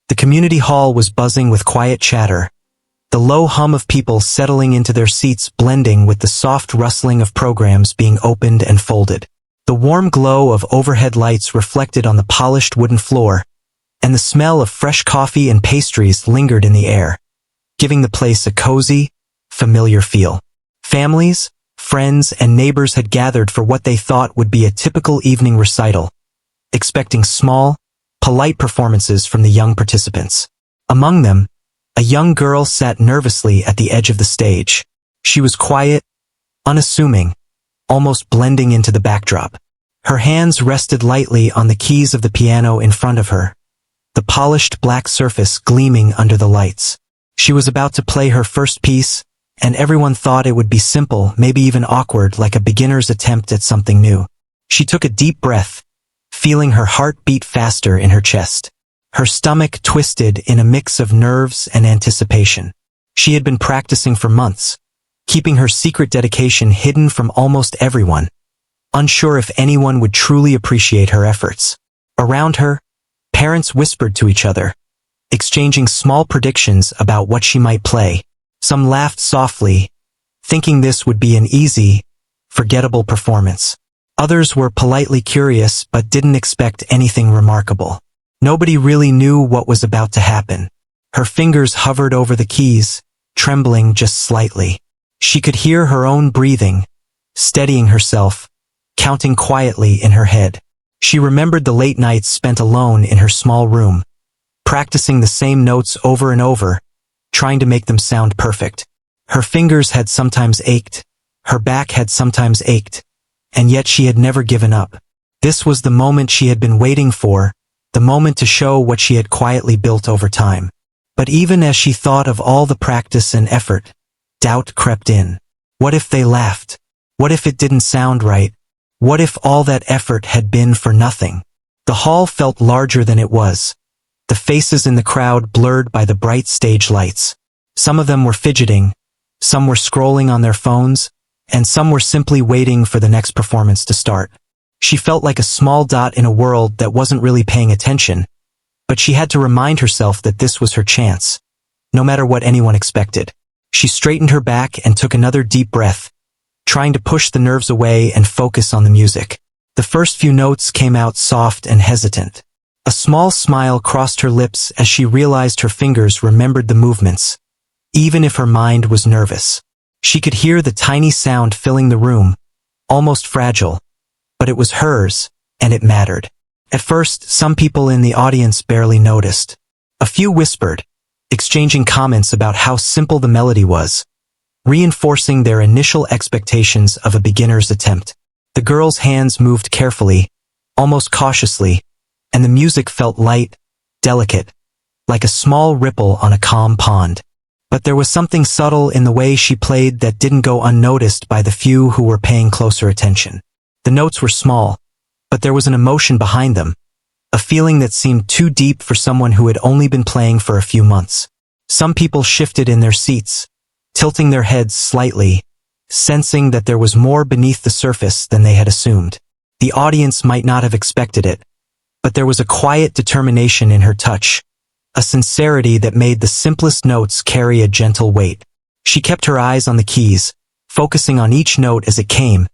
The community hall was buzzing with quiet chatter, the low hum of people settling into their seats blending with the soft rustling of programs being opened and folded. The warm glow of overhead lights reflected on the polished wooden floor, and the smell of fresh coffee and pastries lingered in the air, giving the place a cozy, familiar feel. Families, friends, and neighbors had gathered for what they thought would be a typical evening recital, expecting small, polite performances from the young participants. Among them, a young girl sat nervously at the edge of the stage. She was quiet, unassuming, almost blending into the backdrop. Her hands rested lightly on the keys of the piano in front of her, the polished black surface gleaming under the lights. She was about to play her first piece, and everyone thought it would be simple, maybe even awkward, like a beginner's attempt at something new. She took a deep breath, feeling her heart beat faster in her chest. Her stomach twisted in a mix of nerves and anticipation. She had been practicing for months, keeping her secret dedication hidden from almost everyone, unsure if anyone would truly appreciate her efforts. Around her, parents whispered to each other, exchanging small predictions about what she might play. Some laughed softly, thinking this would be an easy, forgettable performance. Others were politely curious but didn't expect anything remarkable. Nobody really knew what was about to happen. Her fingers hovered over the keys, trembling just slightly. She could hear her own breathing, steadying herself, counting quietly in her head. She remembered the late nights spent alone in her small room, practicing the same notes over and over, trying to make them sound perfect. Her fingers had sometimes ached, her back had sometimes ached, and yet she had never given up. This was the moment she had been waiting for, the moment to show what she had quietly built over time. But even as she thought of all the practice and effort, doubt crept in. What if they laughed? What if it didn't sound right? What if all that effort had been for nothing? The hall felt larger than it was, the faces in the crowd blurred by the bright stage lights. Some of them were fidgeting, some were scrolling on their phones, and some were simply waiting for the next performance to start. She felt like a small dot in a world that wasn't really paying attention, but she had to remind herself that this was her chance, no matter what anyone expected. She straightened her back and took another deep breath, trying to push the nerves away and focus on the music. The first few notes came out soft and hesitant. A small smile crossed her lips as she realized her fingers remembered the movements, even if her mind was nervous. She could hear the tiny sound filling the room, almost fragile, but it was hers, and it mattered. At first, some people in the audience barely noticed. A few whispered, exchanging comments about how simple the melody was, reinforcing their initial expectations of a beginner's attempt. The girl's hands moved carefully, almost cautiously, and the music felt light, delicate, like a small ripple on a calm pond. But there was something subtle in the way she played that didn't go unnoticed by the few who were paying closer attention. The notes were small, but there was an emotion behind them, a feeling that seemed too deep for someone who had only been playing for a few months. Some people shifted in their seats, tilting their heads slightly, sensing that there was more beneath the surface than they had assumed. The audience might not have expected it, but there was a quiet determination in her touch, a sincerity that made the simplest notes carry a gentle weight. She kept her eyes on the keys, focusing on each note as it came,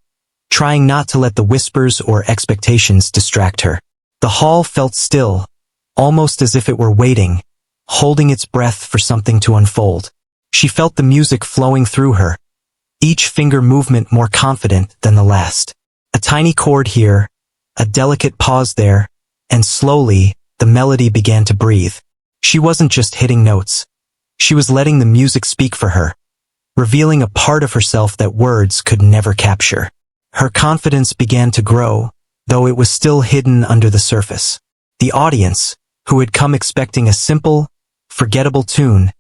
trying not to let the whispers or expectations distract her. The hall felt still, almost as if it were waiting, holding its breath for something to unfold. She felt the music flowing through her, each finger movement more confident than the last. A tiny chord here, a delicate pause there, and slowly, the melody began to breathe. She wasn't just hitting notes. She was letting the music speak for her, revealing a part of herself that words could never capture. Her confidence began to grow, though it was still hidden under the surface. The audience, who had come expecting a simple, forgettable tune,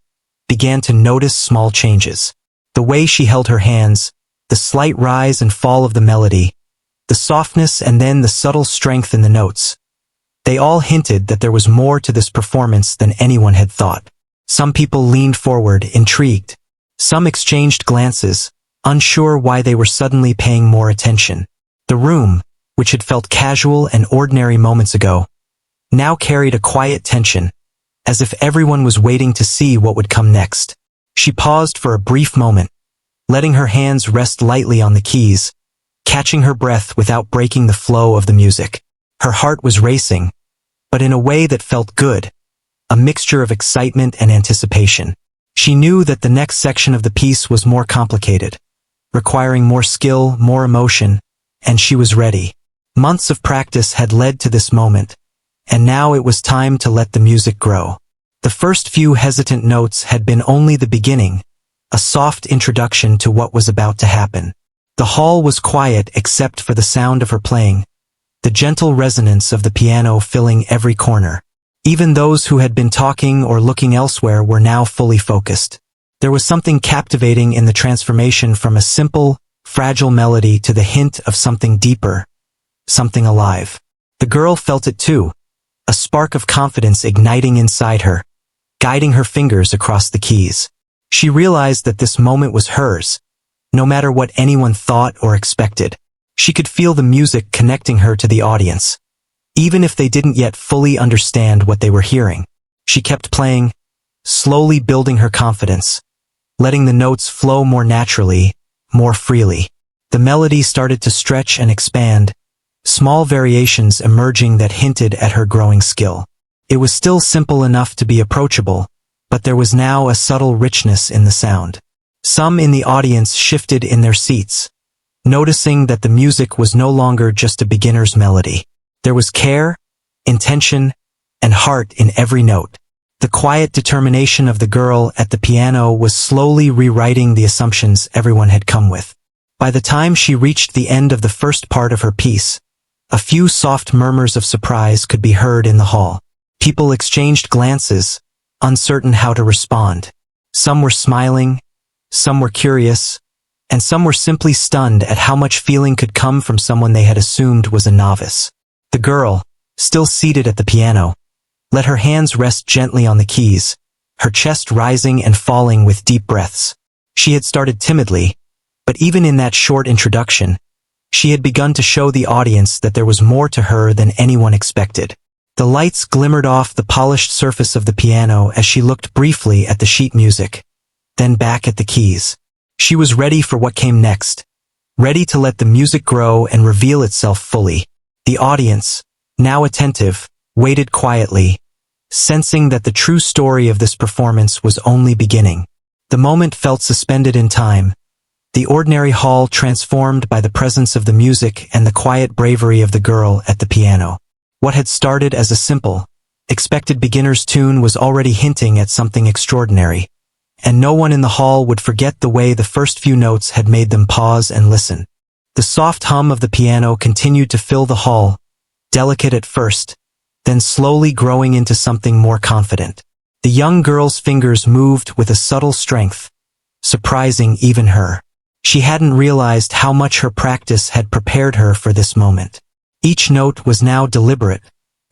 began to notice small changes. The way she held her hands, the slight rise and fall of the melody, the softness and then the subtle strength in the notes. They all hinted that there was more to this performance than anyone had thought. Some people leaned forward, intrigued. Some exchanged glances, unsure why they were suddenly paying more attention. The room, which had felt casual and ordinary moments ago, now carried a quiet tension, as if everyone was waiting to see what would come next. She paused for a brief moment, letting her hands rest lightly on the keys, catching her breath without breaking the flow of the music. Her heart was racing, but in a way that felt good, a mixture of excitement and anticipation. She knew that the next section of the piece was more complicated, requiring more skill, more emotion, and she was ready. Months of practice had led to this moment, and now it was time to let the music grow. The first few hesitant notes had been only the beginning, a soft introduction to what was about to happen. The hall was quiet except for the sound of her playing, the gentle resonance of the piano filling every corner. Even those who had been talking or looking elsewhere were now fully focused. There was something captivating in the transformation from a simple, fragile melody to the hint of something deeper, something alive. The girl felt it too, a spark of confidence igniting inside her, guiding her fingers across the keys. She realized that this moment was hers, no matter what anyone thought or expected. She could feel the music connecting her to the audience, even if they didn't yet fully understand what they were hearing. She kept playing, slowly building her confidence, letting the notes flow more naturally, more freely. The melody started to stretch and expand, small variations emerging that hinted at her growing skill. It was still simple enough to be approachable, but there was now a subtle richness in the sound. Some in the audience shifted in their seats, noticing that the music was no longer just a beginner's melody. There was care, intention, and heart in every note. The quiet determination of the girl at the piano was slowly rewriting the assumptions everyone had come with. By the time she reached the end of the first part of her piece, a few soft murmurs of surprise could be heard in the hall. People exchanged glances, uncertain how to respond. Some were smiling, some were curious, and some were simply stunned at how much feeling could come from someone they had assumed was a novice. The girl, still seated at the piano, let her hands rest gently on the keys, her chest rising and falling with deep breaths. She had started timidly, but even in that short introduction, she had begun to show the audience that there was more to her than anyone expected. The lights glimmered off the polished surface of the piano as she looked briefly at the sheet music, then back at the keys. She was ready for what came next, ready to let the music grow and reveal itself fully. The audience, now attentive, waited quietly, sensing that the true story of this performance was only beginning. The moment felt suspended in time, the ordinary hall transformed by the presence of the music and the quiet bravery of the girl at the piano. What had started as a simple, expected beginner's tune was already hinting at something extraordinary, and no one in the hall would forget the way the first few notes had made them pause and listen. The soft hum of the piano continued to fill the hall, delicate at first, then slowly growing into something more confident. The young girl's fingers moved with a subtle strength, surprising even her. She hadn't realized how much her practice had prepared her for this moment. Each note was now deliberate,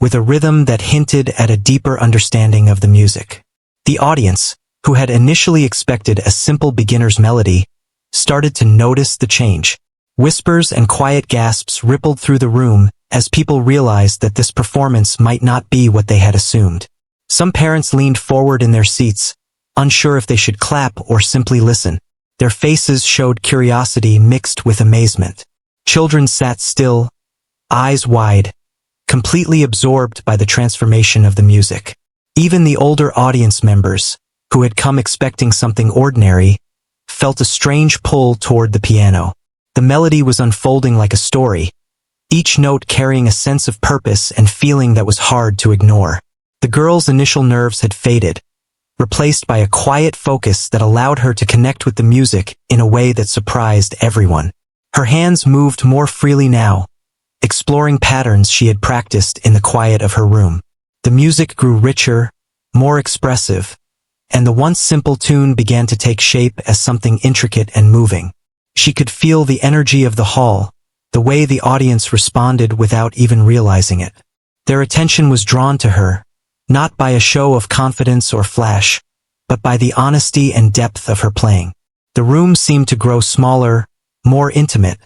with a rhythm that hinted at a deeper understanding of the music. The audience, who had initially expected a simple beginner's melody, started to notice the change. Whispers and quiet gasps rippled through the room as people realized that this performance might not be what they had assumed. Some parents leaned forward in their seats, unsure if they should clap or simply listen. Their faces showed curiosity mixed with amazement. Children sat still, eyes wide, completely absorbed by the transformation of the music. Even the older audience members, who had come expecting something ordinary, felt a strange pull toward the piano. The melody was unfolding like a story, each note carrying a sense of purpose and feeling that was hard to ignore. The girl's initial nerves had faded, replaced by a quiet focus that allowed her to connect with the music in a way that surprised everyone. Her hands moved more freely now, exploring patterns she had practiced in the quiet of her room. The music grew richer, more expressive, and the once simple tune began to take shape as something intricate and moving. She could feel the energy of the hall, the way the audience responded without even realizing it. Their attention was drawn to her, not by a show of confidence or flash, but by the honesty and depth of her playing. The room seemed to grow smaller, more intimate,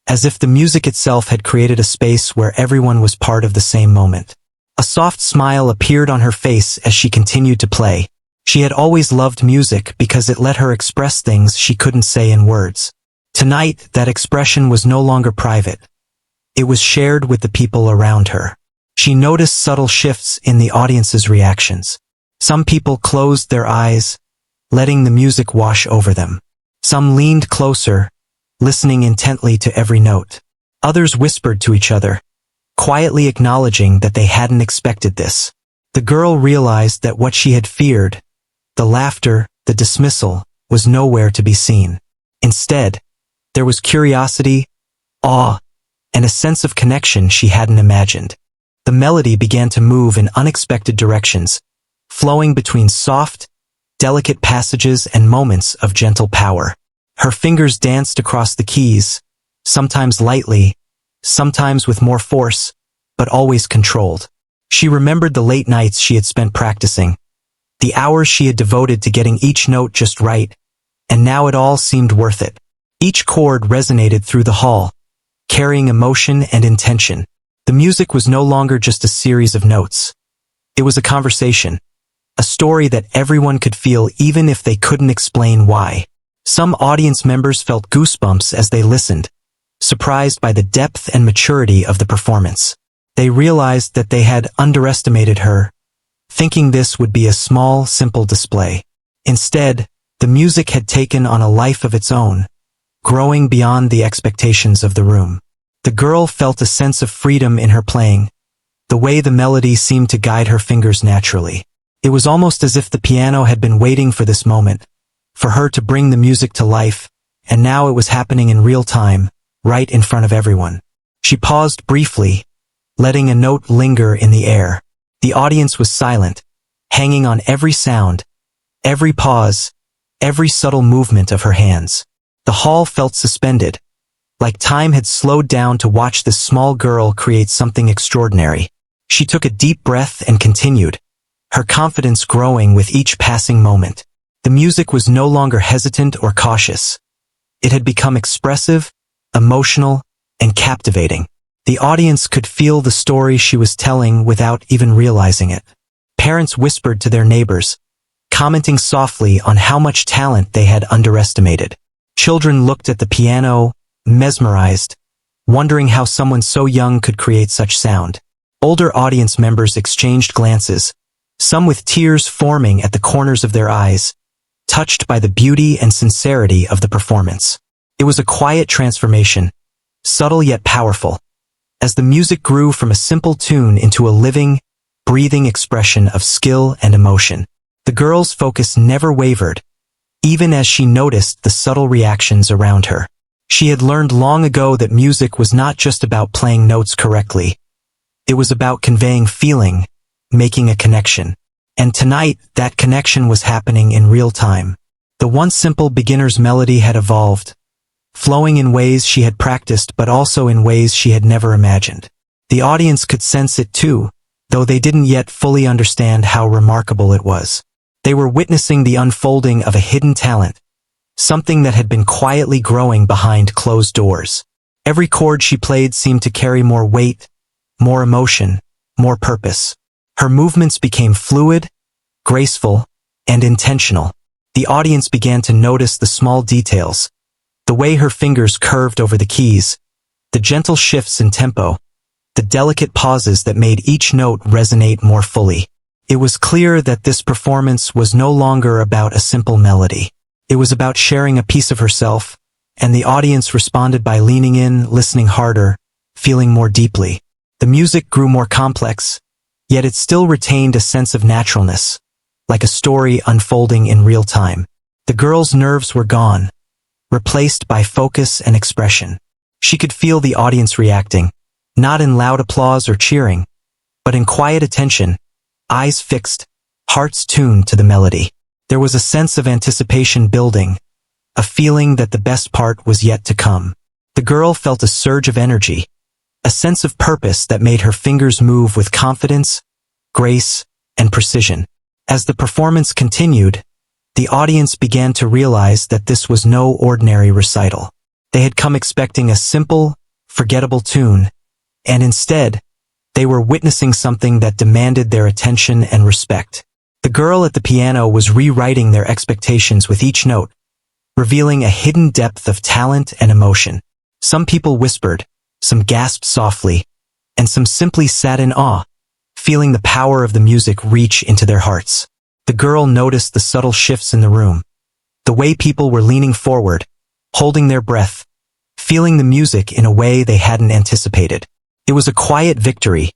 as if the music itself had created a space where everyone was part of the same moment. A soft smile appeared on her face as she continued to play. She had always loved music because it let her express things she couldn't say in words. Tonight, that expression was no longer private. It was shared with the people around her. She noticed subtle shifts in the audience's reactions. Some people closed their eyes, letting the music wash over them. Some leaned closer, listening intently to every note. Others whispered to each other, quietly acknowledging that they hadn't expected this. The girl realized that what she had feared, the laughter, the dismissal, was nowhere to be seen. Instead, there was curiosity, awe, and a sense of connection she hadn't imagined. The melody began to move in unexpected directions, flowing between soft, delicate passages and moments of gentle power. Her fingers danced across the keys, sometimes lightly, sometimes with more force, but always controlled. She remembered the late nights she had spent practicing, the hours she had devoted to getting each note just right, and now it all seemed worth it. Each chord resonated through the hall, carrying emotion and intention. The music was no longer just a series of notes. It was a conversation, a story that everyone could feel even if they couldn't explain why. Some audience members felt goosebumps as they listened, surprised by the depth and maturity of the performance. They realized that they had underestimated her, thinking this would be a small, simple display. Instead, the music had taken on a life of its own, growing beyond the expectations of the room. The girl felt a sense of freedom in her playing, the way the melody seemed to guide her fingers naturally. It was almost as if the piano had been waiting for this moment, for her to bring the music to life, and now it was happening in real time, right in front of everyone. She paused briefly, letting a note linger in the air. The audience was silent, hanging on every sound, every pause, every subtle movement of her hands. The hall felt suspended, like time had slowed down to watch this small girl create something extraordinary. She took a deep breath and continued, her confidence growing with each passing moment. The music was no longer hesitant or cautious. It had become expressive, emotional, and captivating. The audience could feel the story she was telling without even realizing it. Parents whispered to their neighbors, commenting softly on how much talent they had underestimated. Children looked at the piano, mesmerized, wondering how someone so young could create such sound. Older audience members exchanged glances, some with tears forming at the corners of their eyes, touched by the beauty and sincerity of the performance. It was a quiet transformation, subtle yet powerful, as the music grew from a simple tune into a living, breathing expression of skill and emotion. The girl's focus never wavered, even as she noticed the subtle reactions around her. She had learned long ago that music was not just about playing notes correctly. It was about conveying feeling, making a connection. And tonight, that connection was happening in real time. The once simple beginner's melody had evolved, flowing in ways she had practiced but also in ways she had never imagined. The audience could sense it too, though they didn't yet fully understand how remarkable it was. They were witnessing the unfolding of a hidden talent, something that had been quietly growing behind closed doors. Every chord she played seemed to carry more weight, more emotion, more purpose. Her movements became fluid, graceful, and intentional. The audience began to notice the small details, the way her fingers curved over the keys, the gentle shifts in tempo, the delicate pauses that made each note resonate more fully. It was clear that this performance was no longer about a simple melody. It was about sharing a piece of herself, and the audience responded by leaning in, listening harder, feeling more deeply. The music grew more complex, yet it still retained a sense of naturalness, like a story unfolding in real time. The girl's nerves were gone, replaced by focus and expression. She could feel the audience reacting, not in loud applause or cheering, but in quiet attention, eyes fixed, hearts tuned to the melody. There was a sense of anticipation building, a feeling that the best part was yet to come. The girl felt a surge of energy, a sense of purpose that made her fingers move with confidence, grace, and precision. As the performance continued, the audience began to realize that this was no ordinary recital. They had come expecting a simple, forgettable tune, and instead, They were witnessing something that demanded their attention and respect. The girl at the piano was rewriting their expectations with each note, revealing a hidden depth of talent and emotion. Some people whispered, some gasped softly, and some simply sat in awe, feeling the power of the music reach into their hearts. The girl noticed the subtle shifts in the room, the way people were leaning forward, holding their breath, feeling the music in a way they hadn't anticipated. It was a quiet victory,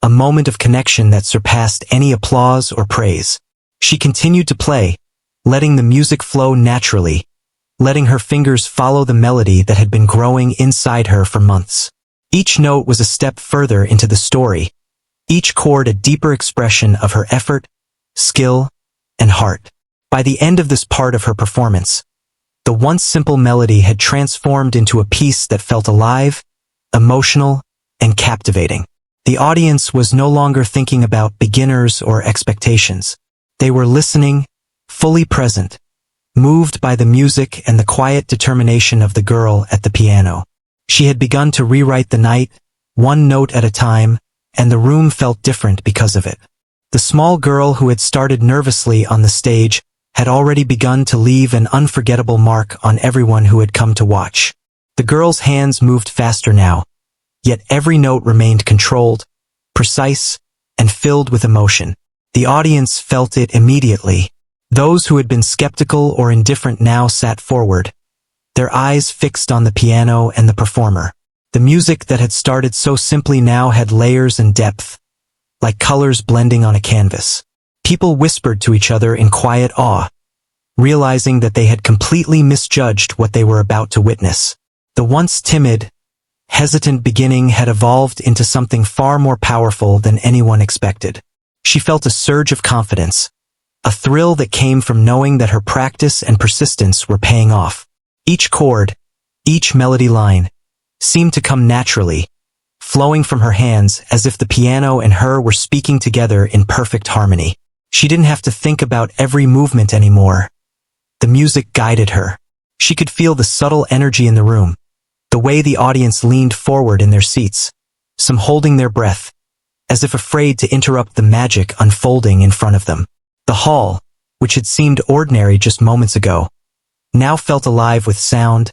a moment of connection that surpassed any applause or praise. She continued to play, letting the music flow naturally, letting her fingers follow the melody that had been growing inside her for months. Each note was a step further into the story, each chord a deeper expression of her effort, skill, and heart. By the end of this part of her performance, the once simple melody had transformed into a piece that felt alive, emotional, and captivating. The audience was no longer thinking about beginners or expectations. They were listening, fully present, moved by the music and the quiet determination of the girl at the piano. She had begun to rewrite the night, one note at a time, and the room felt different because of it. The small girl who had started nervously on the stage had already begun to leave an unforgettable mark on everyone who had come to watch. The girl's hands moved faster now, yet every note remained controlled, precise, and filled with emotion. The audience felt it immediately. Those who had been skeptical or indifferent now sat forward, their eyes fixed on the piano and the performer. The music that had started so simply now had layers and depth, like colors blending on a canvas. People whispered to each other in quiet awe, realizing that they had completely misjudged what they were about to witness. The once timid, hesitant beginning had evolved into something far more powerful than anyone expected. She felt a surge of confidence, a thrill that came from knowing that her practice and persistence were paying off. Each chord, each melody line, seemed to come naturally, flowing from her hands as if the piano and her were speaking together in perfect harmony. She didn't have to think about every movement anymore. The music guided her. She could feel the subtle energy in the room, the way the audience leaned forward in their seats, some holding their breath, as if afraid to interrupt the magic unfolding in front of them. The hall, which had seemed ordinary just moments ago, now felt alive with sound,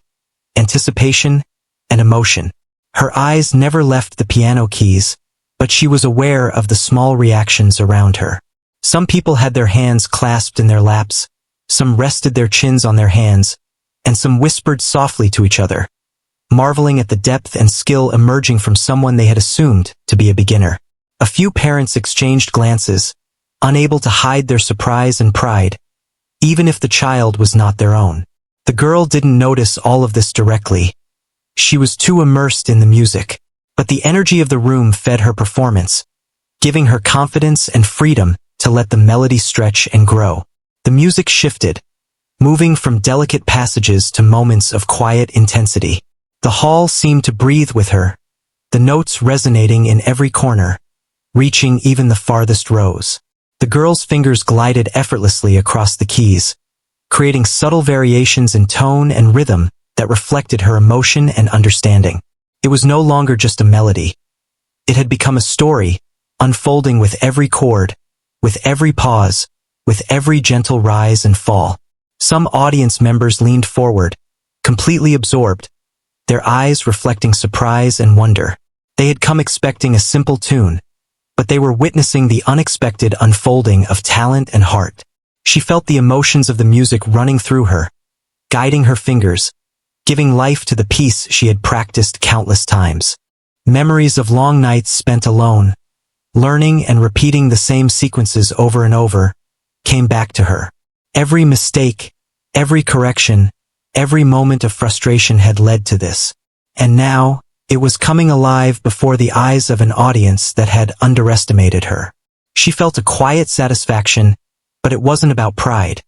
anticipation, and emotion. Her eyes never left the piano keys, but she was aware of the small reactions around her. Some people had their hands clasped in their laps, some rested their chins on their hands, and some whispered softly to each other, marveling at the depth and skill emerging from someone they had assumed to be a beginner. A few parents exchanged glances, unable to hide their surprise and pride, even if the child was not their own. The girl didn't notice all of this directly. She was too immersed in the music, but the energy of the room fed her performance, giving her confidence and freedom to let the melody stretch and grow. The music shifted, moving from delicate passages to moments of quiet intensity. The hall seemed to breathe with her, the notes resonating in every corner, reaching even the farthest rows. The girl's fingers glided effortlessly across the keys, creating subtle variations in tone and rhythm that reflected her emotion and understanding. It was no longer just a melody. It had become a story, unfolding with every chord, with every pause, with every gentle rise and fall. Some audience members leaned forward, completely absorbed, their eyes reflecting surprise and wonder. They had come expecting a simple tune, but they were witnessing the unexpected unfolding of talent and heart. She felt the emotions of the music running through her, guiding her fingers, giving life to the piece she had practiced countless times. Memories of long nights spent alone, learning and repeating the same sequences over and over, came back to her. Every mistake, every correction, every moment of frustration had led to this. And now, it was coming alive before the eyes of an audience that had underestimated her. She felt a quiet satisfaction, but it wasn't about pride.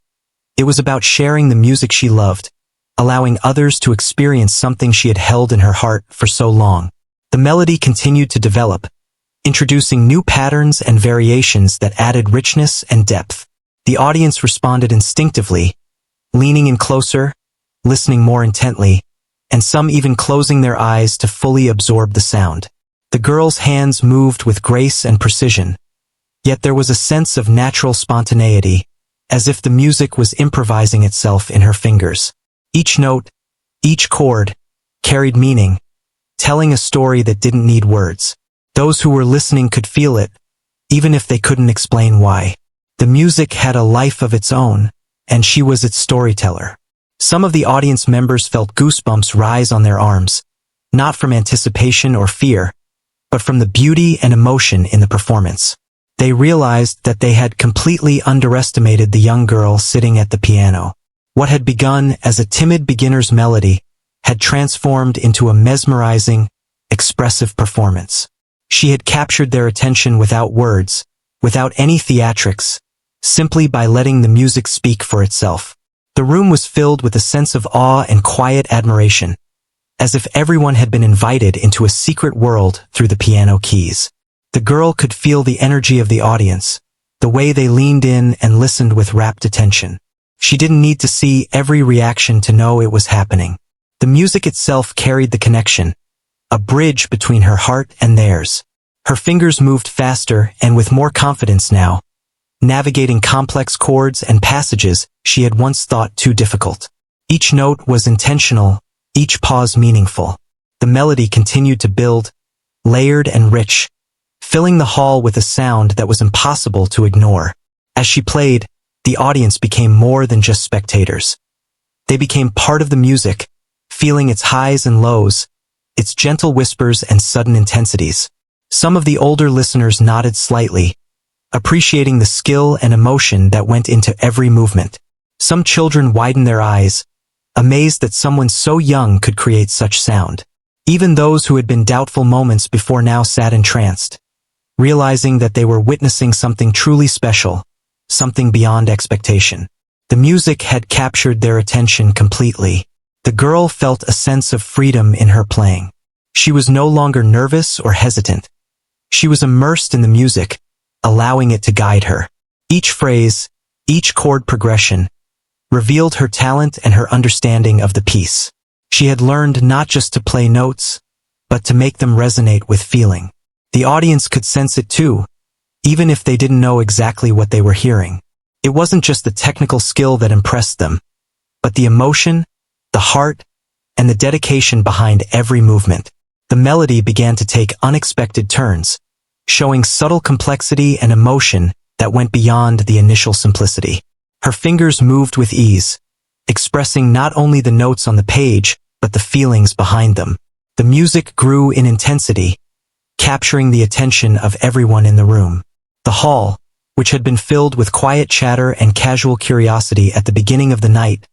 It was about sharing the music she loved, allowing others to experience something she had held in her heart for so long. The melody continued to develop, introducing new patterns and variations that added richness and depth. The audience responded instinctively, leaning in closer, listening more intently, and some even closing their eyes to fully absorb the sound. The girl's hands moved with grace and precision, yet there was a sense of natural spontaneity, as if the music was improvising itself in her fingers. Each note, each chord, carried meaning, telling a story that didn't need words. Those who were listening could feel it, even if they couldn't explain why. The music had a life of its own, and she was its storyteller. Some of the audience members felt goosebumps rise on their arms, not from anticipation or fear, but from the beauty and emotion in the performance. They realized that they had completely underestimated the young girl sitting at the piano. What had begun as a timid beginner's melody had transformed into a mesmerizing, expressive performance. She had captured their attention without words, without any theatrics, simply by letting the music speak for itself. The room was filled with a sense of awe and quiet admiration, as if everyone had been invited into a secret world through the piano keys. The girl could feel the energy of the audience, the way they leaned in and listened with rapt attention. She didn't need to see every reaction to know it was happening. The music itself carried the connection, a bridge between her heart and theirs. Her fingers moved faster and with more confidence now, navigating complex chords and passages she had once thought too difficult. Each note was intentional, each pause meaningful. The melody continued to build, layered and rich, filling the hall with a sound that was impossible to ignore. As she played, the audience became more than just spectators. They became part of the music, feeling its highs and lows, its gentle whispers and sudden intensities. Some of the older listeners nodded slightly, appreciating the skill and emotion that went into every movement. Some children widened their eyes, amazed that someone so young could create such sound. Even those who had been doubtful moments before now sat entranced, realizing that they were witnessing something truly special, something beyond expectation. The music had captured their attention completely. The girl felt a sense of freedom in her playing. She was no longer nervous or hesitant. She was immersed in the music, allowing it to guide her. Each phrase, each chord progression, revealed her talent and her understanding of the piece. She had learned not just to play notes, but to make them resonate with feeling. The audience could sense it too, even if they didn't know exactly what they were hearing. It wasn't just the technical skill that impressed them, but the emotion, the heart, and the dedication behind every movement. The melody began to take unexpected turns, showing subtle complexity and emotion that went beyond the initial simplicity. Her fingers moved with ease, expressing not only the notes on the page, but the feelings behind them. The music grew in intensity, capturing the attention of everyone in the room. The hall, which had been filled with quiet chatter and casual curiosity at the beginning of the night,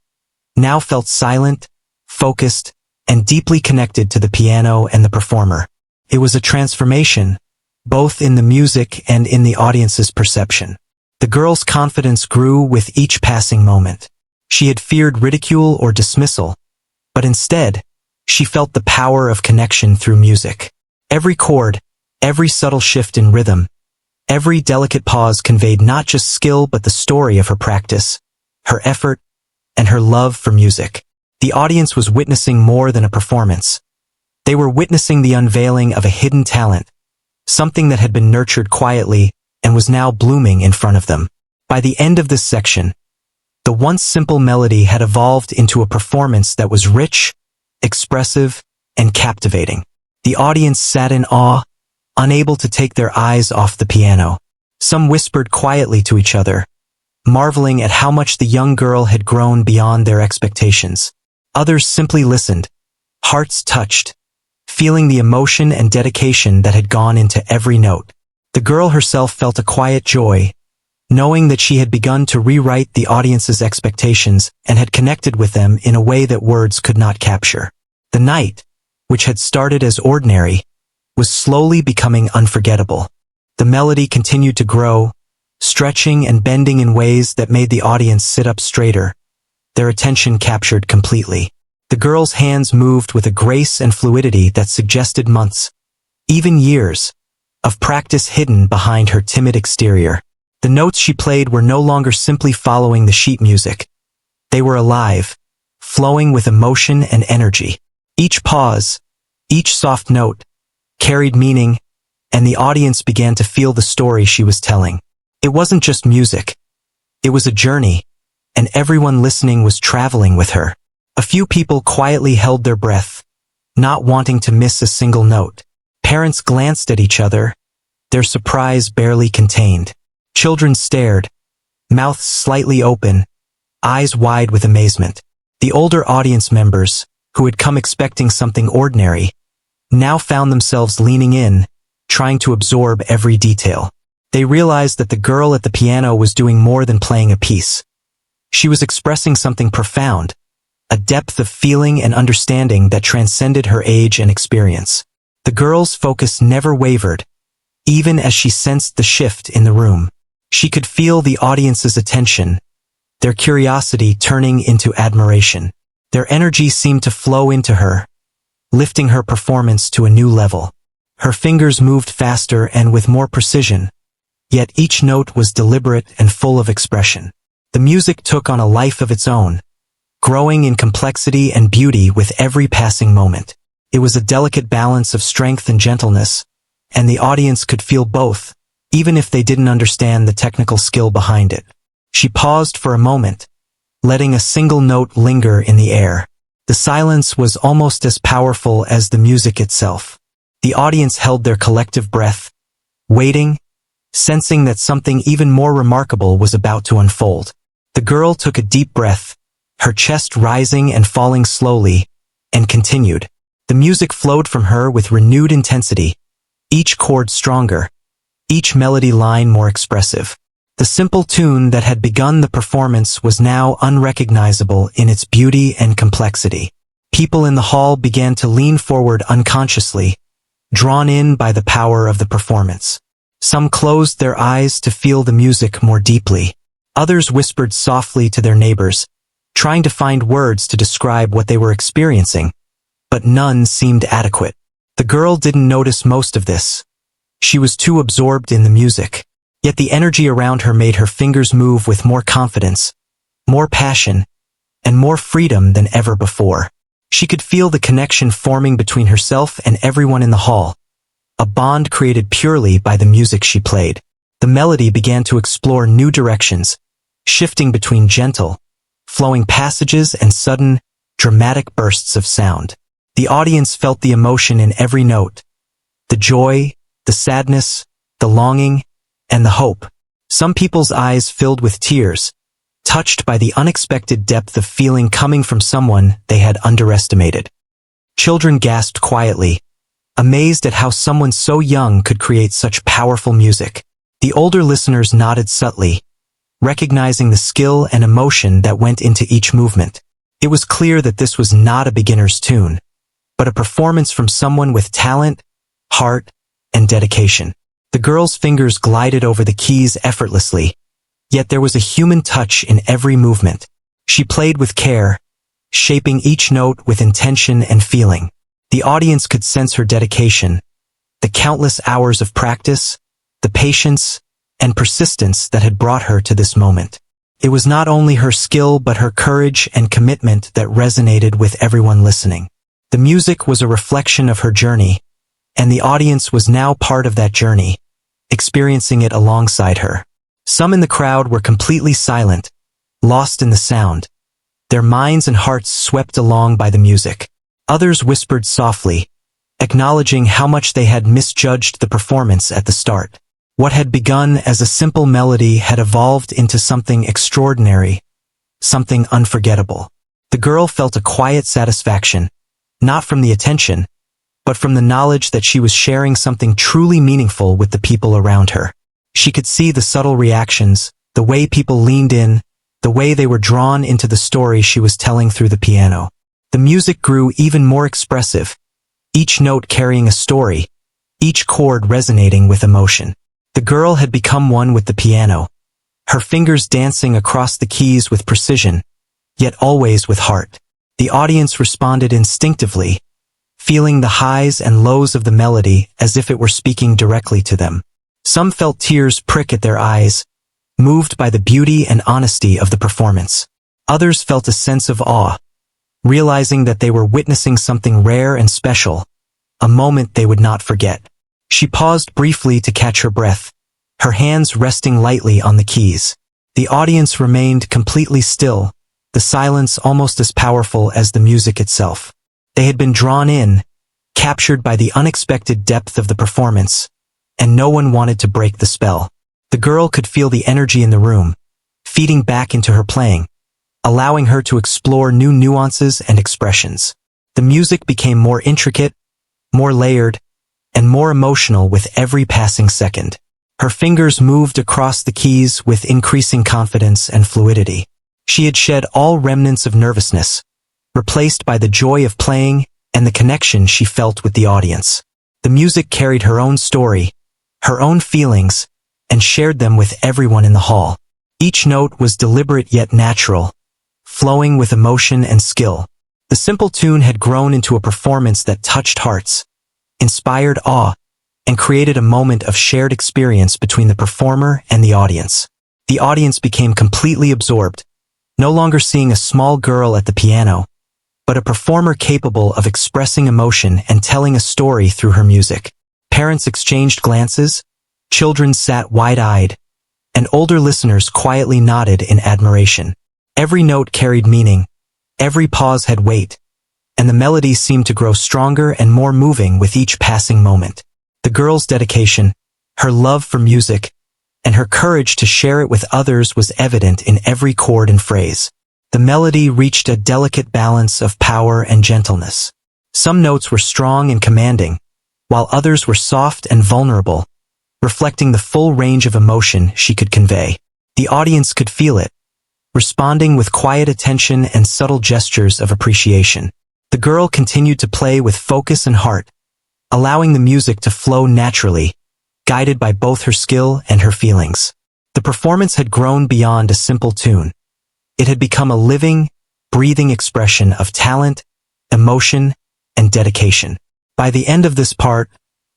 now felt silent, focused, and deeply connected to the piano and the performer. It was a transformation, both in the music and in the audience's perception. The girl's confidence grew with each passing moment. She had feared ridicule or dismissal, but instead, she felt the power of connection through music. Every chord, every subtle shift in rhythm, every delicate pause conveyed not just skill but the story of her practice, her effort, and her love for music. The audience was witnessing more than a performance. They were witnessing the unveiling of a hidden talent, something that had been nurtured quietly and was now blooming in front of them. By the end of this section, the once simple melody had evolved into a performance that was rich, expressive, and captivating. The audience sat in awe, unable to take their eyes off the piano. Some whispered quietly to each other, marveling at how much the young girl had grown beyond their expectations. Others simply listened, hearts touched, feeling the emotion and dedication that had gone into every note. The girl herself felt a quiet joy, knowing that she had begun to rewrite the audience's expectations and had connected with them in a way that words could not capture. The night, which had started as ordinary, was slowly becoming unforgettable. The melody continued to grow, stretching and bending in ways that made the audience sit up straighter, their attention captured completely. The girl's hands moved with a grace and fluidity that suggested months, even years, of practice hidden behind her timid exterior. The notes she played were no longer simply following the sheet music. They were alive, flowing with emotion and energy. Each pause, each soft note, carried meaning, and the audience began to feel the story she was telling. It wasn't just music. It was a journey, and everyone listening was traveling with her. A few people quietly held their breath, not wanting to miss a single note. Parents glanced at each other, their surprise barely contained. Children stared, mouths slightly open, eyes wide with amazement. The older audience members, who had come expecting something ordinary, now found themselves leaning in, trying to absorb every detail. They realized that the girl at the piano was doing more than playing a piece. She was expressing something profound, a depth of feeling and understanding that transcended her age and experience. The girl's focus never wavered, even as she sensed the shift in the room. She could feel the audience's attention, their curiosity turning into admiration. Their energy seemed to flow into her, lifting her performance to a new level. Her fingers moved faster and with more precision, yet each note was deliberate and full of expression. The music took on a life of its own, growing in complexity and beauty with every passing moment. It was a delicate balance of strength and gentleness, and the audience could feel both, even if they didn't understand the technical skill behind it. She paused for a moment, letting a single note linger in the air. The silence was almost as powerful as the music itself. The audience held their collective breath, waiting, sensing that something even more remarkable was about to unfold. The girl took a deep breath, her chest rising and falling slowly, and continued. The music flowed from her with renewed intensity, each chord stronger, each melody line more expressive. The simple tune that had begun the performance was now unrecognizable in its beauty and complexity. People in the hall began to lean forward unconsciously, drawn in by the power of the performance. Some closed their eyes to feel the music more deeply. Others whispered softly to their neighbors, trying to find words to describe what they were experiencing, but none seemed adequate. The girl didn't notice most of this. She was too absorbed in the music. Yet the energy around her made her fingers move with more confidence, more passion, and more freedom than ever before. She could feel the connection forming between herself and everyone in the hall, a bond created purely by the music she played. The melody began to explore new directions, shifting between gentle, flowing passages and sudden, dramatic bursts of sound. The audience felt the emotion in every note, the joy, the sadness, the longing, and the hope. Some people's eyes filled with tears, touched by the unexpected depth of feeling coming from someone they had underestimated. Children gasped quietly, amazed at how someone so young could create such powerful music. The older listeners nodded subtly, recognizing the skill and emotion that went into each movement. It was clear that this was not a beginner's tune, but a performance from someone with talent, heart, and dedication. The girl's fingers glided over the keys effortlessly, yet there was a human touch in every movement. She played with care, shaping each note with intention and feeling. The audience could sense her dedication, the countless hours of practice, the patience, and persistence that had brought her to this moment. It was not only her skill but her courage and commitment that resonated with everyone listening. The music was a reflection of her journey, and the audience was now part of that journey, experiencing it alongside her. Some in the crowd were completely silent, lost in the sound, their minds and hearts swept along by the music. Others whispered softly, acknowledging how much they had misjudged the performance at the start. What had begun as a simple melody had evolved into something extraordinary, something unforgettable. The girl felt a quiet satisfaction, not from the attention, but from the knowledge that she was sharing something truly meaningful with the people around her. She could see the subtle reactions, the way people leaned in, the way they were drawn into the story she was telling through the piano. The music grew even more expressive, each note carrying a story, each chord resonating with emotion. The girl had become one with the piano, her fingers dancing across the keys with precision, yet always with heart. The audience responded instinctively, feeling the highs and lows of the melody as if it were speaking directly to them. Some felt tears prick at their eyes, moved by the beauty and honesty of the performance. Others felt a sense of awe, realizing that they were witnessing something rare and special, a moment they would not forget. She paused briefly to catch her breath, her hands resting lightly on the keys. The audience remained completely still, the silence almost as powerful as the music itself. They had been drawn in, captured by the unexpected depth of the performance, and no one wanted to break the spell. The girl could feel the energy in the room, feeding back into her playing, allowing her to explore new nuances and expressions. The music became more intricate, more layered, and more emotional with every passing second. Her fingers moved across the keys with increasing confidence and fluidity. She had shed all remnants of nervousness, replaced by the joy of playing and the connection she felt with the audience. The music carried her own story, her own feelings, and shared them with everyone in the hall. Each note was deliberate yet natural, flowing with emotion and skill. The simple tune had grown into a performance that touched hearts, inspired awe, and created a moment of shared experience between the performer and the audience. The audience became completely absorbed, no longer seeing a small girl at the piano, but a performer capable of expressing emotion and telling a story through her music. Parents exchanged glances, children sat wide-eyed, and older listeners quietly nodded in admiration. Every note carried meaning, every pause had weight, and the melody seemed to grow stronger and more moving with each passing moment. The girl's dedication, her love for music, and her courage to share it with others was evident in every chord and phrase. The melody reached a delicate balance of power and gentleness. Some notes were strong and commanding, while others were soft and vulnerable, reflecting the full range of emotion she could convey. The audience could feel it, responding with quiet attention and subtle gestures of appreciation. The girl continued to play with focus and heart, allowing the music to flow naturally, guided by both her skill and her feelings. The performance had grown beyond a simple tune. It had become a living, breathing expression of talent, emotion, and dedication. By the end of this part,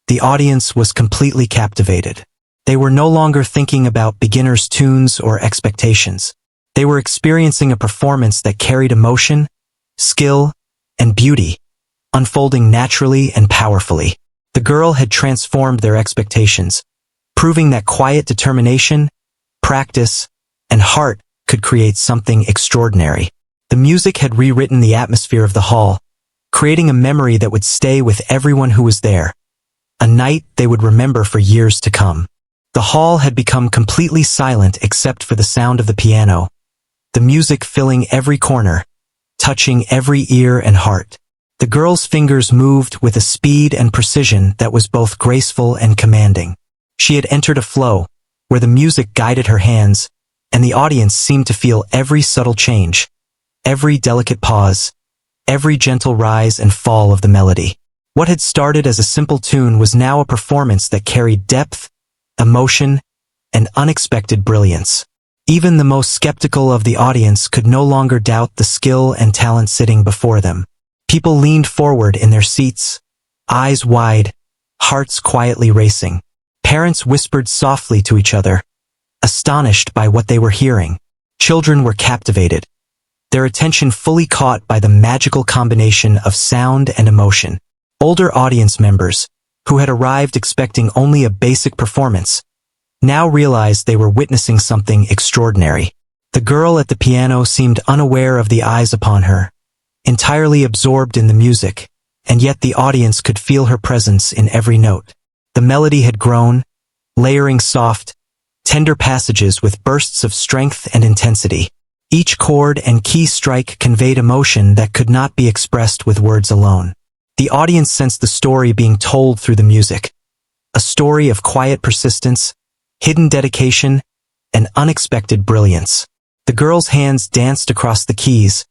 the audience was completely captivated. They were no longer thinking about beginners' tunes or expectations. They were experiencing a performance that carried emotion, skill, and beauty, unfolding naturally and powerfully. The girl had transformed their expectations, proving that quiet determination, practice, and heart could create something extraordinary. The music had rewritten the atmosphere of the hall, creating a memory that would stay with everyone who was there, a night they would remember for years to come. The hall had become completely silent except for the sound of the piano, the music filling every corner, touching every ear and heart. The girl's fingers moved with a speed and precision that was both graceful and commanding. She had entered a flow, where the music guided her hands, and the audience seemed to feel every subtle change, every delicate pause, every gentle rise and fall of the melody. What had started as a simple tune was now a performance that carried depth, emotion, and unexpected brilliance. Even the most skeptical of the audience could no longer doubt the skill and talent sitting before them. People leaned forward in their seats, eyes wide, hearts quietly racing. Parents whispered softly to each other, astonished by what they were hearing. Children were captivated, their attention fully caught by the magical combination of sound and emotion. Older audience members, who had arrived expecting only a basic performance, now realized they were witnessing something extraordinary. The girl at the piano seemed unaware of the eyes upon her, entirely absorbed in the music, and yet the audience could feel her presence in every note. The melody had grown, layering soft, tender passages with bursts of strength and intensity. Each chord and key strike conveyed emotion that could not be expressed with words alone. The audience sensed the story being told through the music, a story of quiet persistence, hidden dedication, and unexpected brilliance. The girl's hands danced across the keys,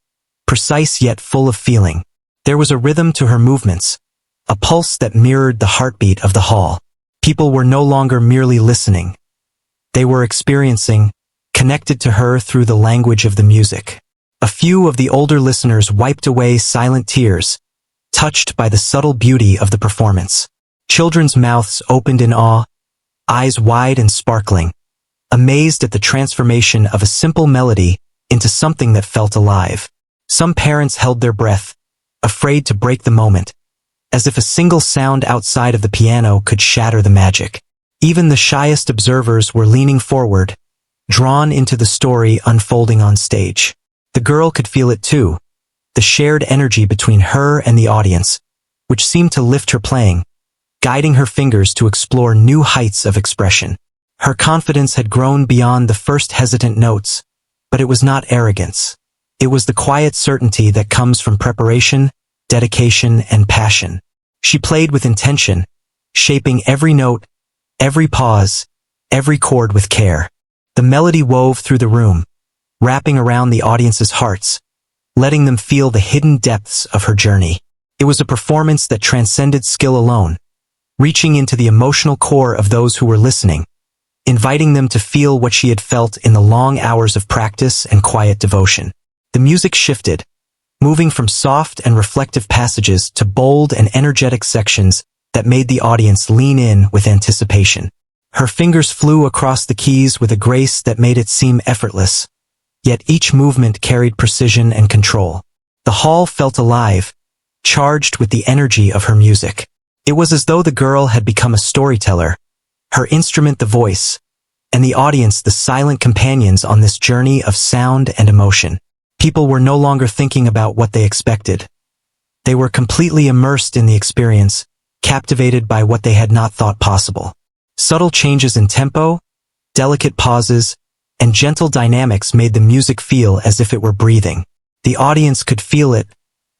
precise yet full of feeling. There was a rhythm to her movements, a pulse that mirrored the heartbeat of the hall. People were no longer merely listening. They were experiencing, connected to her through the language of the music. A few of the older listeners wiped away silent tears, touched by the subtle beauty of the performance. Children's mouths opened in awe, eyes wide and sparkling, amazed at the transformation of a simple melody into something that felt alive. Some parents held their breath, afraid to break the moment, as if a single sound outside of the piano could shatter the magic. Even the shyest observers were leaning forward, drawn into the story unfolding on stage. The girl could feel it too, the shared energy between her and the audience, which seemed to lift her playing, guiding her fingers to explore new heights of expression. Her confidence had grown beyond the first hesitant notes, but it was not arrogance. It was the quiet certainty that comes from preparation, dedication, and passion. She played with intention, shaping every note, every pause, every chord with care. The melody wove through the room, wrapping around the audience's hearts, letting them feel the hidden depths of her journey. It was a performance that transcended skill alone, reaching into the emotional core of those who were listening, inviting them to feel what she had felt in the long hours of practice and quiet devotion. The music shifted, moving from soft and reflective passages to bold and energetic sections that made the audience lean in with anticipation. Her fingers flew across the keys with a grace that made it seem effortless, yet each movement carried precision and control. The hall felt alive, charged with the energy of her music. It was as though the girl had become a storyteller, her instrument the voice, and the audience the silent companions on this journey of sound and emotion. People were no longer thinking about what they expected. They were completely immersed in the experience, captivated by what they had not thought possible. Subtle changes in tempo, delicate pauses, and gentle dynamics made the music feel as if it were breathing. The audience could feel it,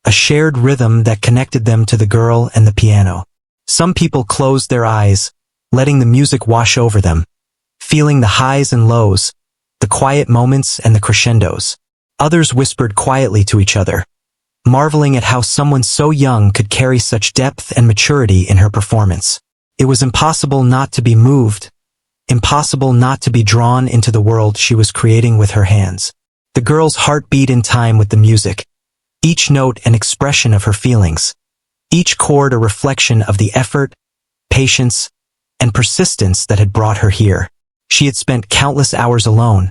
a shared rhythm that connected them to the girl and the piano. Some people closed their eyes, letting the music wash over them, feeling the highs and lows, the quiet moments and the crescendos. Others whispered quietly to each other, marveling at how someone so young could carry such depth and maturity in her performance. It was impossible not to be moved, impossible not to be drawn into the world she was creating with her hands. The girl's heart beat in time with the music, each note an expression of her feelings, each chord a reflection of the effort, patience, and persistence that had brought her here. She had spent countless hours alone,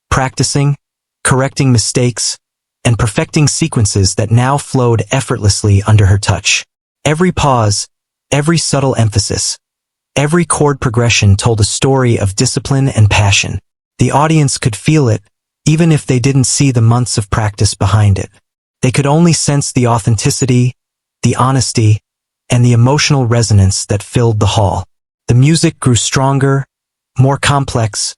practicing, correcting mistakes, and perfecting sequences that now flowed effortlessly under her touch. Every pause, every subtle emphasis, every chord progression told a story of discipline and passion. The audience could feel it, even if they didn't see the months of practice behind it. They could only sense the authenticity, the honesty, and the emotional resonance that filled the hall. The music grew stronger, more complex,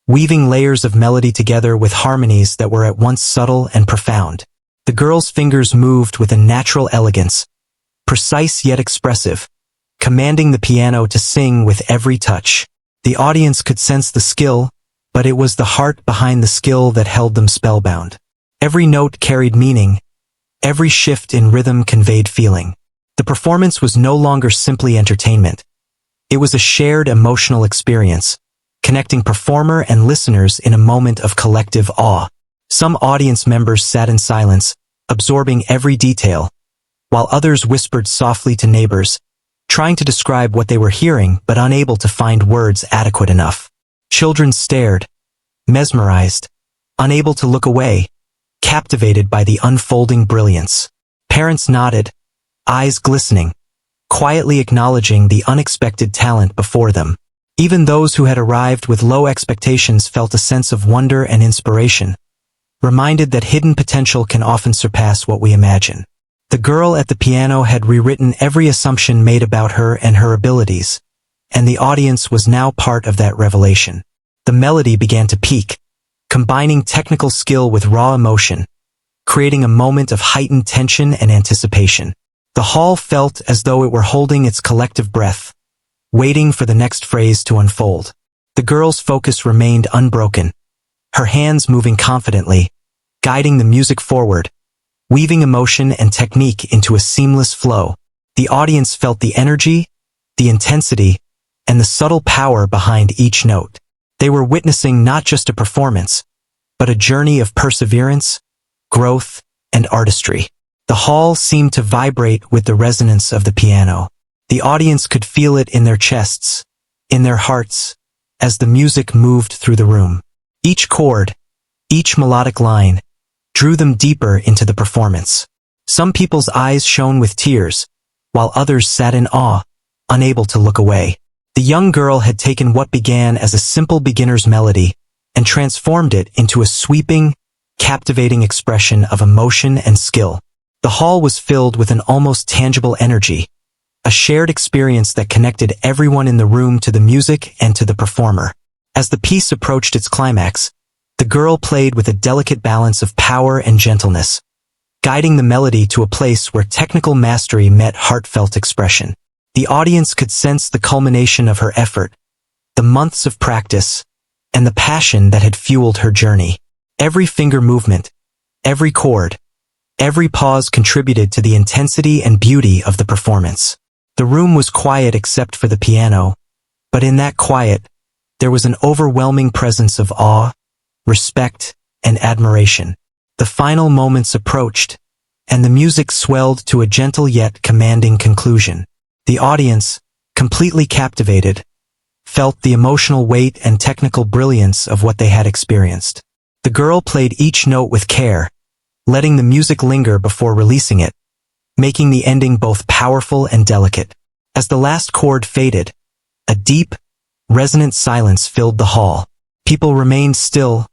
weaving layers of melody together with harmonies that were at once subtle and profound. The girl's fingers moved with a natural elegance, precise yet expressive, commanding the piano to sing with every touch. The audience could sense the skill, but it was the heart behind the skill that held them spellbound. Every note carried meaning, every shift in rhythm conveyed feeling. The performance was no longer simply entertainment. It was a shared emotional experience, connecting performer and listeners in a moment of collective awe. Some audience members sat in silence, absorbing every detail, while others whispered softly to neighbors, trying to describe what they were hearing but unable to find words adequate enough. Children stared, mesmerized, unable to look away, captivated by the unfolding brilliance. Parents nodded, eyes glistening, quietly acknowledging the unexpected talent before them. Even those who had arrived with low expectations felt a sense of wonder and inspiration, reminded that hidden potential can often surpass what we imagine. The girl at the piano had rewritten every assumption made about her and her abilities, and the audience was now part of that revelation. The melody began to peak, combining technical skill with raw emotion, creating a moment of heightened tension and anticipation. The hall felt as though it were holding its collective breath, waiting for the next phrase to unfold. The girl's focus remained unbroken, her hands moving confidently, guiding the music forward, weaving emotion and technique into a seamless flow. The audience felt the energy, the intensity, and the subtle power behind each note. They were witnessing not just a performance, but a journey of perseverance, growth, and artistry. The hall seemed to vibrate with the resonance of the piano. The audience could feel it in their chests, in their hearts, as the music moved through the room. Each chord, each melodic line, drew them deeper into the performance. Some people's eyes shone with tears, while others sat in awe, unable to look away. The young girl had taken what began as a simple beginner's melody and transformed it into a sweeping, captivating expression of emotion and skill. The hall was filled with an almost tangible energy, a shared experience that connected everyone in the room to the music and to the performer. As the piece approached its climax, the girl played with a delicate balance of power and gentleness, guiding the melody to a place where technical mastery met heartfelt expression. The audience could sense the culmination of her effort, the months of practice, and the passion that had fueled her journey. Every finger movement, every chord, every pause contributed to the intensity and beauty of the performance. The room was quiet except for the piano, but in that quiet, there was an overwhelming presence of awe, respect, and admiration. The final moments approached, and the music swelled to a gentle yet commanding conclusion. The audience, completely captivated, felt the emotional weight and technical brilliance of what they had experienced. The girl played each note with care, letting the music linger before releasing it, making the ending both powerful and delicate. As the last chord faded, a deep, resonant silence filled the hall. People remained still,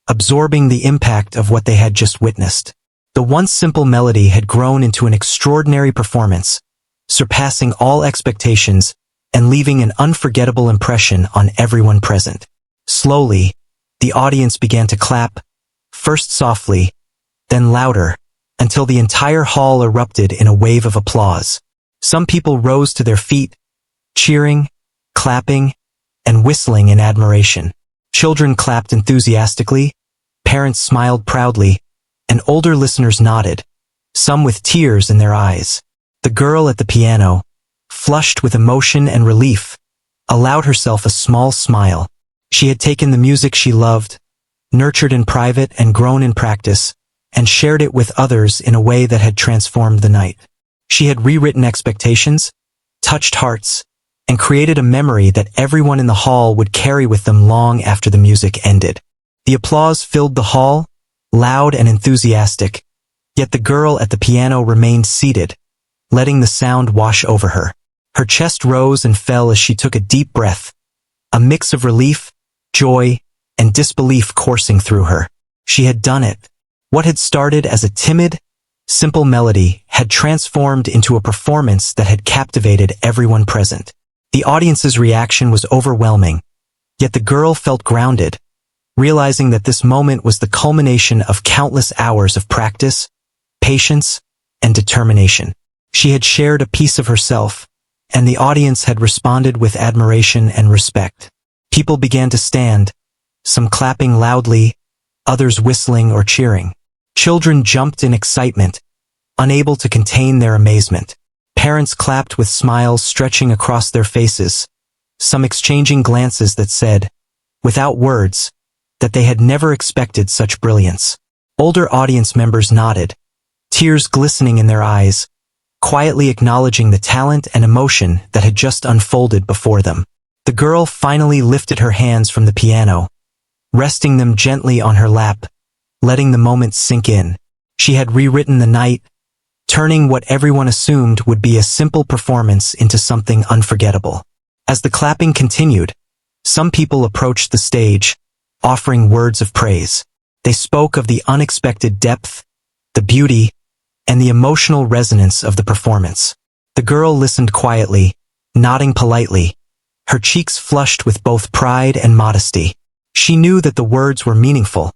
absorbing the impact of what they had just witnessed. The once simple melody had grown into an extraordinary performance, surpassing all expectations and leaving an unforgettable impression on everyone present. Slowly, the audience began to clap, first softly, then louder, until the entire hall erupted in a wave of applause. Some people rose to their feet, cheering, clapping, and whistling in admiration. Children clapped enthusiastically, parents smiled proudly, and older listeners nodded, some with tears in their eyes. The girl at the piano, flushed with emotion and relief, allowed herself a small smile. She had taken the music she loved, nurtured in private and grown in practice, and shared it with others in a way that had transformed the night. She had rewritten expectations, touched hearts, and created a memory that everyone in the hall would carry with them long after the music ended. The applause filled the hall, loud and enthusiastic, yet the girl at the piano remained seated, letting the sound wash over her. Her chest rose and fell as she took a deep breath, a mix of relief, joy, and disbelief coursing through her. She had done it. What had started as a timid, simple melody had transformed into a performance that had captivated everyone present. The audience's reaction was overwhelming, yet the girl felt grounded, realizing that this moment was the culmination of countless hours of practice, patience, and determination. She had shared a piece of herself, and the audience had responded with admiration and respect. People began to stand, some clapping loudly, others whistling or cheering. Children jumped in excitement, unable to contain their amazement. Parents clapped with smiles stretching across their faces, some exchanging glances that said, without words, that they had never expected such brilliance. Older audience members nodded, tears glistening in their eyes, quietly acknowledging the talent and emotion that had just unfolded before them. The girl finally lifted her hands from the piano, resting them gently on her lap, letting the moment sink in. She had rewritten the night, turning what everyone assumed would be a simple performance into something unforgettable. As the clapping continued, some people approached the stage, offering words of praise. They spoke of the unexpected depth, the beauty, and the emotional resonance of the performance. The girl listened quietly, nodding politely, her cheeks flushed with both pride and modesty. She knew that the words were meaningful,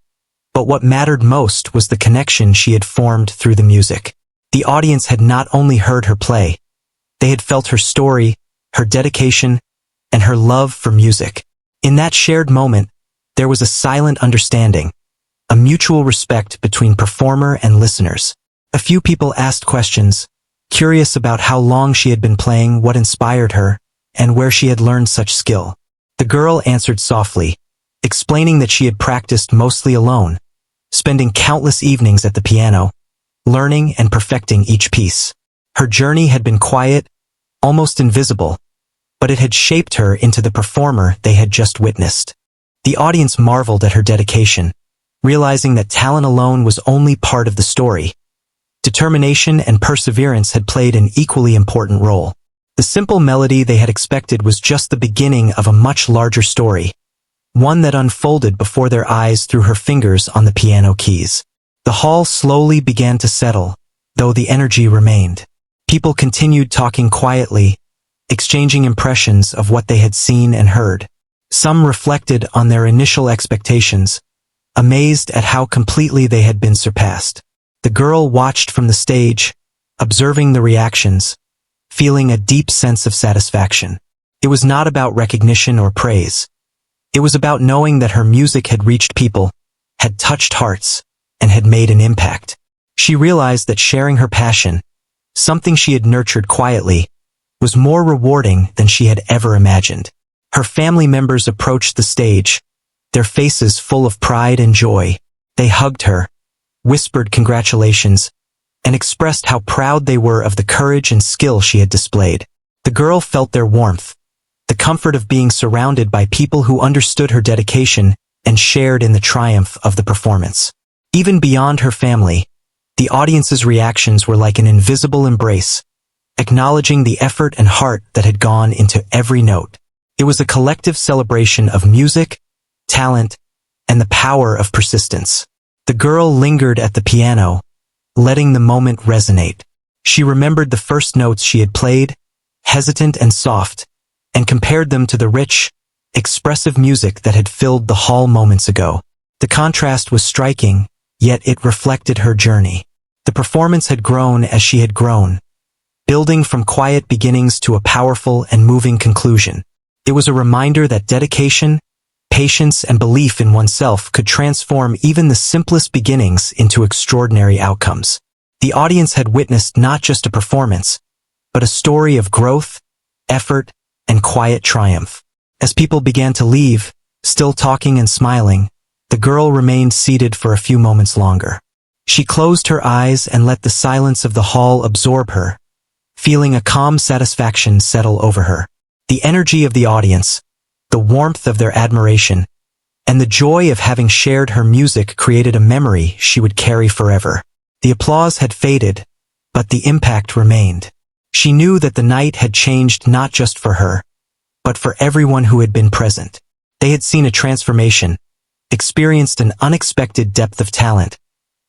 but what mattered most was the connection she had formed through the music. The audience had not only heard her play, they had felt her story, her dedication, and her love for music. In that shared moment, there was a silent understanding, a mutual respect between performer and listeners. A few people asked questions, curious about how long she had been playing, what inspired her, and where she had learned such skill. The girl answered softly, explaining that she had practiced mostly alone, spending countless evenings at the piano, learning and perfecting each piece. Her journey had been quiet, almost invisible, but it had shaped her into the performer they had just witnessed. The audience marveled at her dedication, realizing that talent alone was only part of the story. Determination and perseverance had played an equally important role. The simple melody they had expected was just the beginning of a much larger story, one that unfolded before their eyes through her fingers on the piano keys. The hall slowly began to settle, though the energy remained. People continued talking quietly, exchanging impressions of what they had seen and heard. Some reflected on their initial expectations, amazed at how completely they had been surpassed. The girl watched from the stage, observing the reactions, feeling a deep sense of satisfaction. It was not about recognition or praise. It was about knowing that her music had reached people, had touched hearts, and had made an impact. She realized that sharing her passion, something she had nurtured quietly, was more rewarding than she had ever imagined. Her family members approached the stage, their faces full of pride and joy. They hugged her, whispered congratulations, and expressed how proud they were of the courage and skill she had displayed. The girl felt their warmth, the comfort of being surrounded by people who understood her dedication and shared in the triumph of the performance. Even beyond her family, the audience's reactions were like an invisible embrace, acknowledging the effort and heart that had gone into every note. It was a collective celebration of music, talent, and the power of persistence. The girl lingered at the piano, letting the moment resonate. She remembered the first notes she had played, hesitant and soft, and compared them to the rich, expressive music that had filled the hall moments ago. The contrast was striking, yet it reflected her journey. The performance had grown as she had grown, building from quiet beginnings to a powerful and moving conclusion. It was a reminder that dedication, patience, and belief in oneself could transform even the simplest beginnings into extraordinary outcomes. The audience had witnessed not just a performance, but a story of growth, effort, and quiet triumph. As people began to leave, still talking and smiling, the girl remained seated for a few moments longer. She closed her eyes and let the silence of the hall absorb her, feeling a calm satisfaction settle over her. The energy of the audience, the warmth of their admiration, and the joy of having shared her music created a memory she would carry forever. The applause had faded, but the impact remained. She knew that the night had changed not just for her, but for everyone who had been present. They had seen a transformation, experienced an unexpected depth of talent,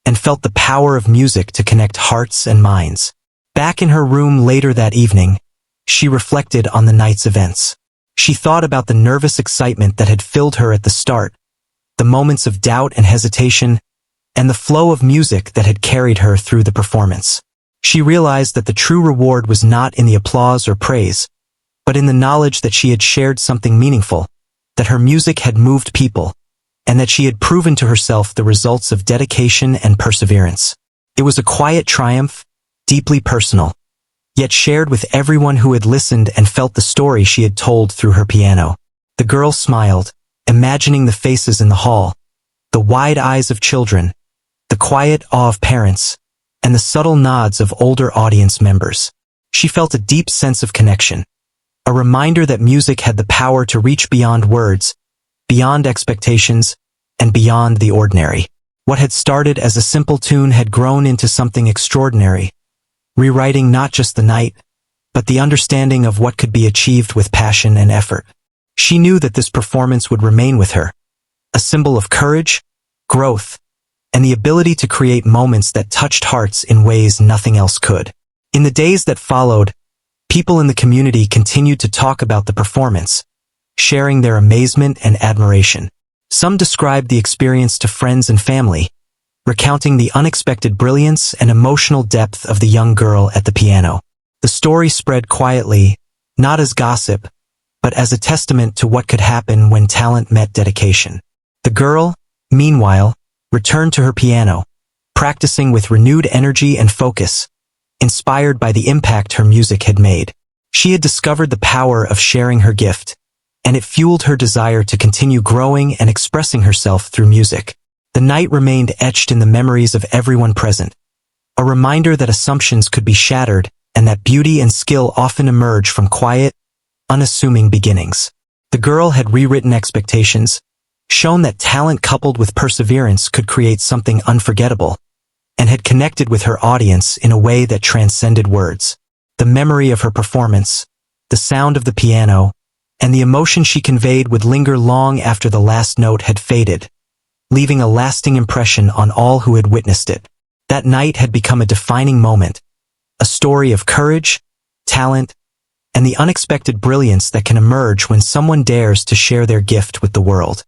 and felt the power of music to connect hearts and minds. Back in her room later that evening, she reflected on the night's events. She thought about the nervous excitement that had filled her at the start, the moments of doubt and hesitation, and the flow of music that had carried her through the performance. She realized that the true reward was not in the applause or praise, but in the knowledge that she had shared something meaningful, that her music had moved people, and that she had proven to herself the results of dedication and perseverance. It was a quiet triumph, deeply personal, yet shared with everyone who had listened and felt the story she had told through her piano. The girl smiled, imagining the faces in the hall, the wide eyes of children, the quiet awe of parents, and the subtle nods of older audience members. She felt a deep sense of connection, a reminder that music had the power to reach beyond words, beyond expectations, and beyond the ordinary. What had started as a simple tune had grown into something extraordinary, rewriting not just the night, but the understanding of what could be achieved with passion and effort. She knew that this performance would remain with her, a symbol of courage, growth, and the ability to create moments that touched hearts in ways nothing else could. In the days that followed, people in the community continued to talk about the performance, sharing their amazement and admiration. Some described the experience to friends and family, recounting the unexpected brilliance and emotional depth of the young girl at the piano. The story spread quietly, not as gossip, but as a testament to what could happen when talent met dedication. The girl, meanwhile, returned to her piano, practicing with renewed energy and focus, inspired by the impact her music had made. She had discovered the power of sharing her gift, and it fueled her desire to continue growing and expressing herself through music. The night remained etched in the memories of everyone present, a reminder that assumptions could be shattered and that beauty and skill often emerge from quiet, unassuming beginnings. The girl had rewritten expectations, shown that talent coupled with perseverance could create something unforgettable, and had connected with her audience in a way that transcended words. The memory of her performance, the sound of the piano, and the emotion she conveyed would linger long after the last note had faded, leaving a lasting impression on all who had witnessed it. That night had become a defining moment, a story of courage, talent, and the unexpected brilliance that can emerge when someone dares to share their gift with the world.